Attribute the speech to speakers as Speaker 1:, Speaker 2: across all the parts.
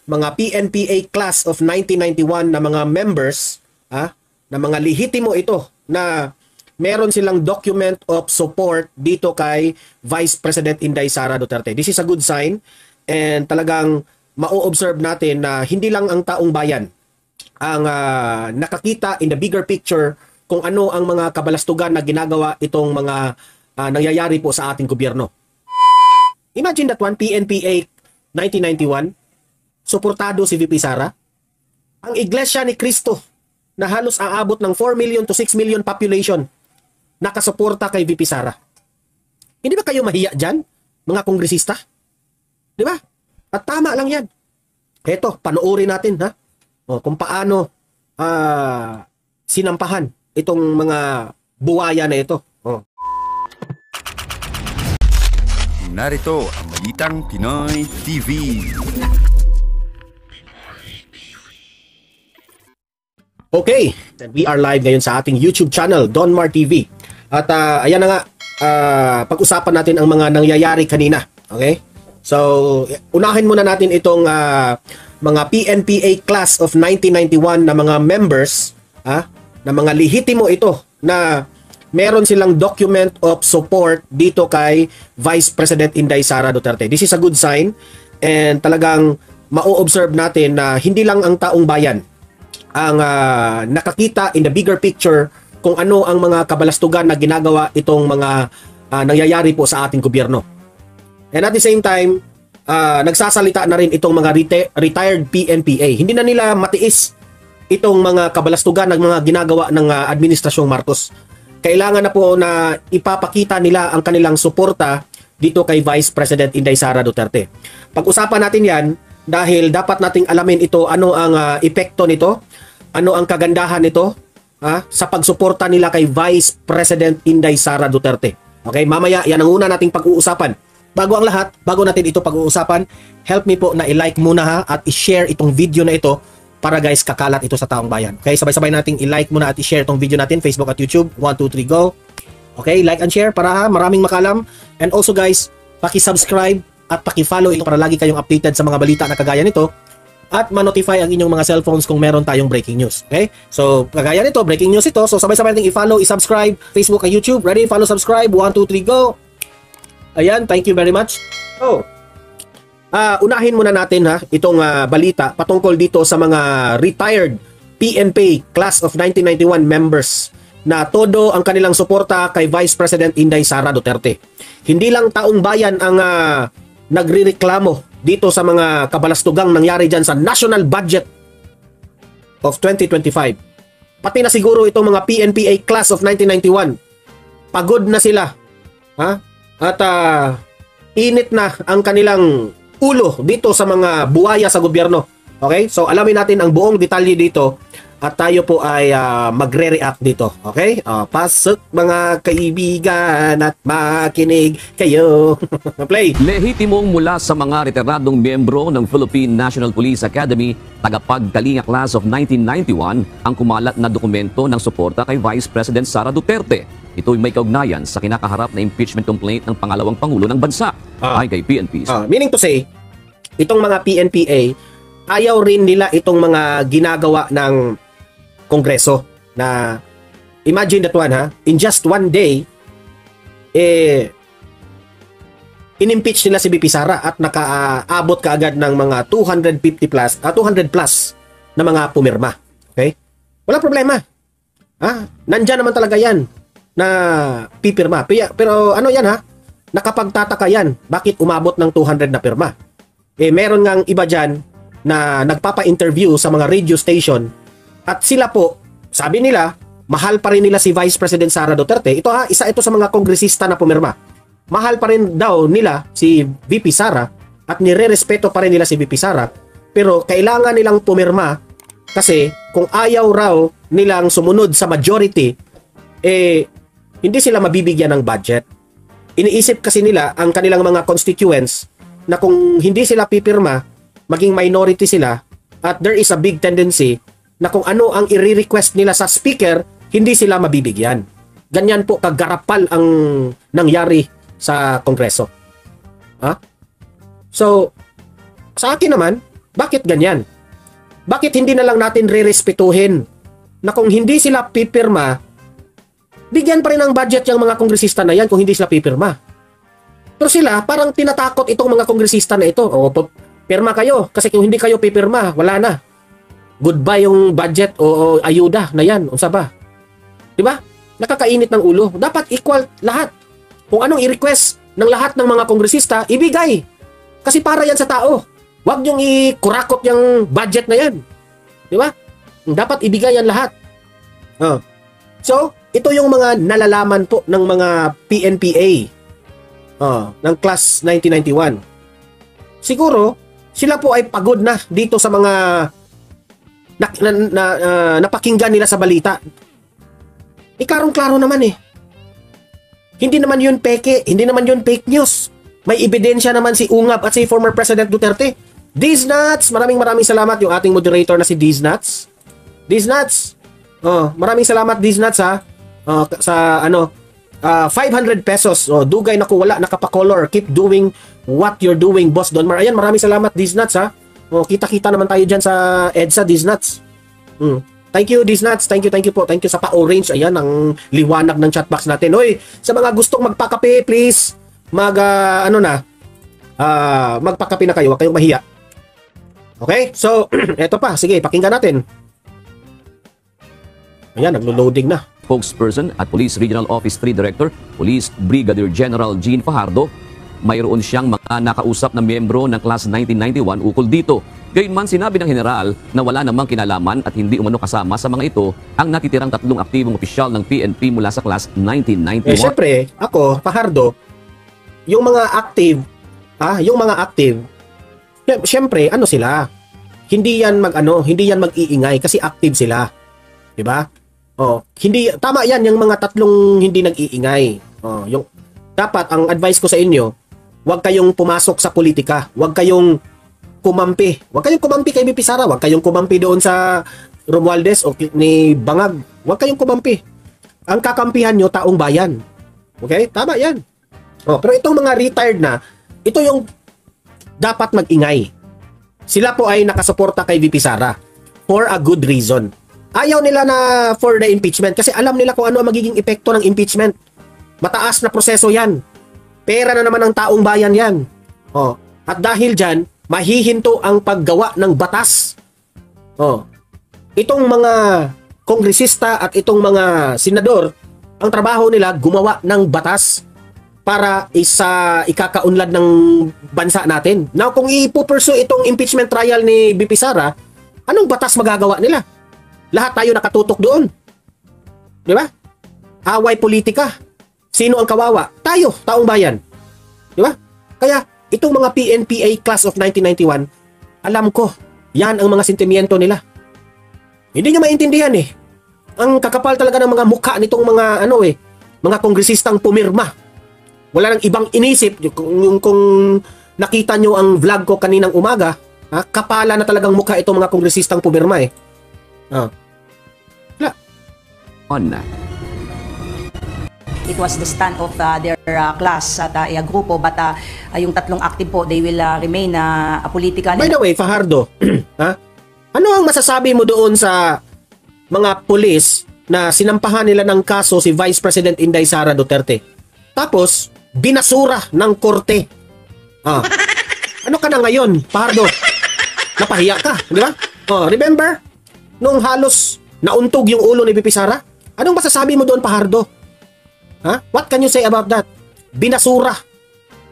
Speaker 1: mga PNPA class of 1991 na mga members, na mga lehitimo ito na meron silang document of support dito kay Vice President Inday Sara Duterte. This is a good sign, and talagang ma-observe natin na hindi lang ang taong bayan ang nakakita in the bigger picture kung ano ang mga kabalastugan na ginagawa itong mga nangyayari po sa ating gobyerno. Imagine that one, PNPA 1991, suportado si VP Sara. Ang Iglesia ni Cristo na halos aabot ng 4 million to 6 million population nakasuporta kay VP Sara. Hindi ba kayo mahiya dyan, mga kongresista? Di ba? At tama lang yan. Eto, panoorin natin kung paano sinampahan itong mga buwaya na ito.
Speaker 2: Narito ang Balitang Pinoy TV.
Speaker 1: Okay, we are live ngayon sa ating YouTube channel, Donmar TV. At ayan na nga, pag-usapan natin ang mga nangyayari kanina. Okay? So, unahin muna natin itong mga PNPA class of 1991 na mga members, na mga lehitimo ito na meron silang document of support dito kay Vice President Inday Sara Duterte. This is a good sign, and talagang ma-observe natin na hindi lang ang taong bayan ang nakakita in the bigger picture kung ano ang mga kabalastugan na ginagawa itong mga nangyayari po sa ating gobyerno. And at the same time, nagsasalita na rin itong mga retired PNPA. Hindi na nila matiis itong mga kabalastugan ng mga ginagawa ng Administrasyong Marcos. Kailangan na po na ipapakita nila ang kanilang suporta dito kay Vice President Inday Sara Duterte. Pag-usapan natin yan dahil dapat nating alamin ito, ano ang epekto nito, ano ang kagandahan nito sa pagsuporta nila kay Vice President Inday Sara Duterte. Okay, mamaya yan ang una nating pag-uusapan. Bago ang lahat, bago natin ito pag-uusapan, help me po na i-like muna at i-share itong video na ito para guys kakalat ito sa taong bayan. Okay, sabay-sabay nating i-like muna at i-share itong video natin, Facebook at YouTube. 1, 2, 3, go! Okay, like and share para maraming makalam. And also guys, paki-subscribe at paki-follow ito para lagi kayong updated sa mga balita na kagaya nito at ma-notify ang inyong mga cellphones kung meron tayong breaking news. Okay? So, kagaya nito, breaking news ito. So, sabay-sabay nating i-follow, i-subscribe, Facebook at YouTube. Ready? Follow, subscribe. 1, 2, 3, go! Ayan, thank you very much. So, unahin muna natin itong balita patungkol dito sa mga retired PNP class of 1991 members na todo ang kanilang suporta kay Vice President Inday Sara Duterte. Hindi lang taong bayan ang nagrereklamo dito sa mga kabalastugang nangyari dyan sa national budget of 2025. Pati na siguro itong mga PNPA class of 1991. Pagod na sila. At init na ang kanilang ulo dito sa mga buwaya sa gobyerno. Okay? So alamin natin ang buong detalye dito at tayo po ay magre-react dito. Okay? Pasok mga kaibigan at makinig kayo. Play!
Speaker 3: Lehitimong mula sa mga retiradong miyembro ng Philippine National Police Academy, tagapagkalinga class of 1991 ang kumalat na dokumento ng suporta kay Vice President Sara Duterte. Ito'y may kaugnayan sa kinakaharap na impeachment complaint ng pangalawang Pangulo ng Bansa ay kay PNP.
Speaker 1: Meaning to say, itong mga PNPA, ayaw rin nila itong mga ginagawa ng Kongreso na imagine that one in just one day in-impeach nila si VP Sara at nakaabot kaagad ng mga 200 plus na mga pumirma. Okay? Wala problema. Nandyan naman talaga yan na pipirma. Pero ano yan nakapagtataka yan. Bakit umabot ng 200 na pirma? Meron ngang iba dyan na nagpapa-interview sa mga radio station at sila po, sabi nila, mahal pa rin nila si Vice President Sara Duterte. Ito isa ito sa mga kongresista na pumirma. Mahal pa rin daw nila si VP Sara at nire-respeto pa rin nila si VP Sara. Pero kailangan nilang pumirma kasi kung ayaw raw nilang sumunod sa majority, hindi sila mabibigyan ng budget. Iniisip kasi nila ang kanilang mga constituents na kung hindi sila pipirma, maging minority sila at there is a big tendency na kung ano ang i-request nila sa speaker, hindi sila mabibigyan. Ganyan po kagarapal ang nangyari sa Kongreso. So, sa akin naman, Bakit ganyan? Bakit hindi na lang natin re-respetuhin na kung hindi sila pipirma, bigyan pa rin ng budget yung mga kongresista na yan kung hindi sila pipirma. Pero sila, parang tinatakot itong mga kongresista na ito. O, pirma kayo. Kasi kung hindi kayo pipirma, wala na. Goodbye yung budget o ayuda na yan. Unsa ba? Diba? Nakakainit ng ulo. Dapat equal lahat. Kung anong i-request ng lahat ng mga kongresista, ibigay. Kasi para yan sa tao. Huwag niyong ikurakot yung budget na yan. Diba? Dapat ibigay yan lahat. So, ito yung mga nalalaman po ng mga PNPA ng class 1991. Siguro, sila po ay pagod na dito sa mga napakinggan nila sa balita. Ikarong-klaro naman eh. Hindi naman yun peke, hindi naman yun fake news. May ebidensya naman si Ungab at si former President Duterte. Diznats, maraming salamat yung ating moderator na si Diznats. Diznats, maraming salamat Diznats ha. Sa 500 pesos. Dugay na ko wala nakapakolor. Keep doing what you're doing, Boss Donmar. Ayan, maraming salamat Diznats ha. Kita-kita naman tayo dyan sa EDSA Diznats. Thank you Diznats. Thank you po. Thank you sa pa-orange. Ayan ang liwanag ng chatbox natin. Hoy, sa mga gustong magpakape, please magpakape na kayo. Huwag kayong mahiya. Okay? So, eto pa. Sige, pakinggan natin. Ayan, naglo-loading na.
Speaker 3: Spokesperson at Police Regional Office 3 Director, Police Brigadier General Gene Fajardo, mayroon siyang mga nakausap na miyembro ng Class 1991 ukol dito. Gayunman sinabi ng general na wala namang kinalaman at hindi umano kasama sa mga ito ang natitirang 3 aktibong opisyal ng PNP mula sa Class 1991.
Speaker 1: Syempre, ako, Fajardo, yung mga active, syempre, sila? Hindi yan mag-iingay kasi active sila. 'Di ba? Hindi tama 'yan yung mga 3 hindi nag-iingay. Yung dapat ang advice ko sa inyo, huwag kayong pumasok sa politika, huwag kayong kumampi. Huwag kayong kumampi kay BP Sara, huwag kayong kumampi doon sa Romualdez o ni Bangag. Huwag kayong kumampi. Ang kakampihan nyo taong bayan. Okay? Tama 'yan. Pero itong mga retired na, ito yung dapat mag-ingay. Sila po ay nakasuporta kay VP Sara for a good reason. Ayaw nila na for the impeachment kasi alam nila kung ano ang magiging epekto ng impeachment. Mataas na proseso yan. Pera na naman ng taong bayan yan. At dahil dyan, mahihinto ang paggawa ng batas. Itong mga kongresista at itong mga senador, ang trabaho nila gumawa ng batas para ikakaunlad ng bansa natin. Now, kung ipupursue itong impeachment trial ni BP Sara, anong batas magagawa nila? Lahat tayo nakatutok doon. Di ba? Away politika. Sino ang kawawa? Tayo, taong bayan. Di ba? Kaya, itong mga PNPA class of 1991, alam ko, yan ang mga sentimiento nila. Hindi nyo maintindihan eh. Ang kakapal talaga ng mga mukha nitong mga kongresistang pumirma. Wala nang ibang inisip. Kung nakita nyo ang vlog ko kaninang umaga, kapala na talagang mukha itong mga kongresistang pumirma eh. Wala.
Speaker 4: It was the stand of their class at grupo, but yung 3 active po, they will remain political.
Speaker 1: By the way, Fajardo, ano ang masasabi mo doon sa mga pulis na sinampahan nila ng kaso si Vice President Inday Sara Duterte? Tapos, binasura ng korte. Ano ka na ngayon, Fajardo? Napahiya ka, di ba? Remember? Nung halos nauntog yung ulo ni BP Sara? Anong masasabi mo doon, Fajardo? What can you say about that? Binasura.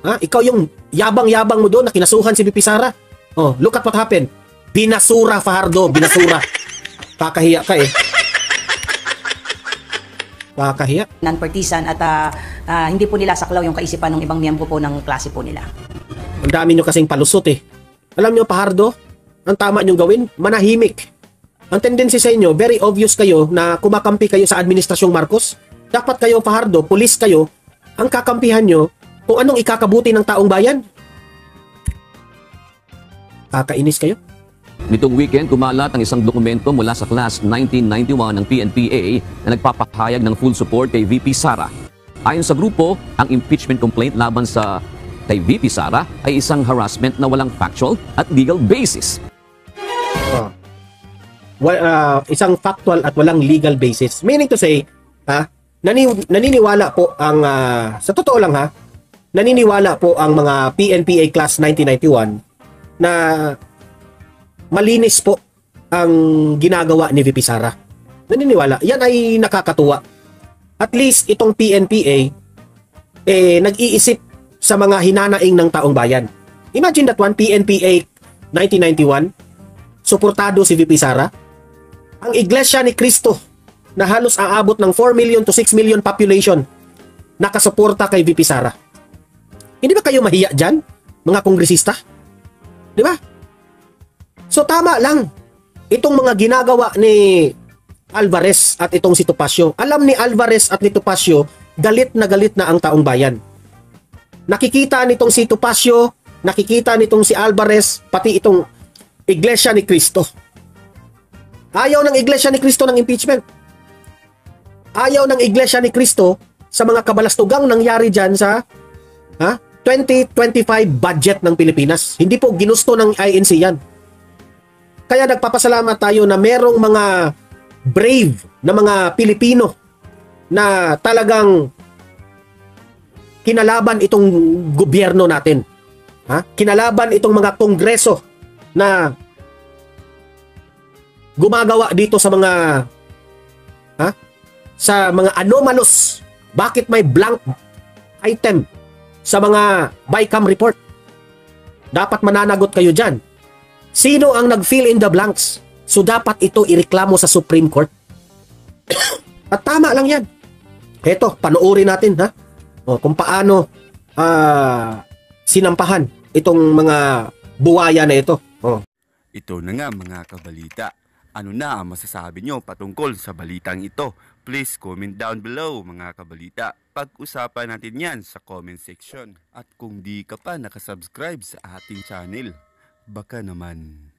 Speaker 1: Ikaw yung yabang-yabang mo doon na kinasuhan si BP Sara. Look at what happened. Binasura, Fajardo. Binasura. Kakahiya ka eh. Kakahiya.
Speaker 4: Non-partisan at hindi po nila saklaw yung kaisipan ng ibang miyembro po ng klase po nila.
Speaker 1: Ang dami nyo kasing palusot eh. Alam nyo, Fajardo, ang tama nyo gawin, manahimik. Ang tendency sa inyo, very obvious kayo na kumakampi kayo sa Administrasyong Marcos. Dapat kayo, Fajardo, pulis kayo, ang kakampihan nyo kung anong ikakabuti ng taong bayan. Kakainis kayo.
Speaker 3: Nitong weekend, kumalat ang isang dokumento mula sa Class 1991 ng PNPA na nagpapahayag ng full support kay VP Sara. Ayon sa grupo, ang impeachment complaint laban kay VP Sara ay isang harassment na walang factual at legal basis.
Speaker 1: Oh. Isang factual at walang legal basis. Meaning to say, naniniwala po ang sa totoo lang naniniwala po ang mga PNPA class 1991 na malinis po ang ginagawa ni VP Sara. Naniniwala. Yan ay nakakatuwa. At least itong PNPA nag-iisip sa mga hinanaing ng taong bayan. Imagine that one, PNPA 1991, suportado si VP Sara. Ang Iglesia ni Cristo na halos aabot ng 4 million to 6 million population nakasuporta kay VP Sara. Hindi ba kayo mahiya dyan, mga kongresista? Di ba? So tama lang. Itong mga ginagawa ni Alvarez at itong si Topacio. Alam ni Alvarez at ni Topacio, galit na ang taong bayan. Nakikita nitong si Topacio, nakikita nitong si Alvarez, pati itong Iglesia ni Cristo. Ayaw ng Iglesia ni Cristo ng impeachment. Ayaw ng Iglesia ni Cristo sa mga kabalastugang nangyari dyan sa 2025 budget ng Pilipinas. Hindi po ginusto ng INC yan. Kaya nagpapasalamat tayo na merong mga brave na mga Pilipino na talagang kinalaban itong gobyerno natin. Kinalaban itong mga kongreso na gumagawa dito sa mga anomalous. Bakit may blank item sa mga BICAM report? Dapat mananagot kayo dyan. Sino ang nag-fill in the blanks? So dapat ito ireklamo sa Supreme Court. At tama lang yan. Eto, panoorin natin kung paano sinampahan itong mga buwaya na ito.
Speaker 2: Ito na nga mga kabalita. Ano na ang masasabi nyo patungkol sa balitang ito? Please comment down below mga kabalita. Pag-usapan natin yan sa comment section. At kung di ka pa nakasubscribe sa ating channel, baka naman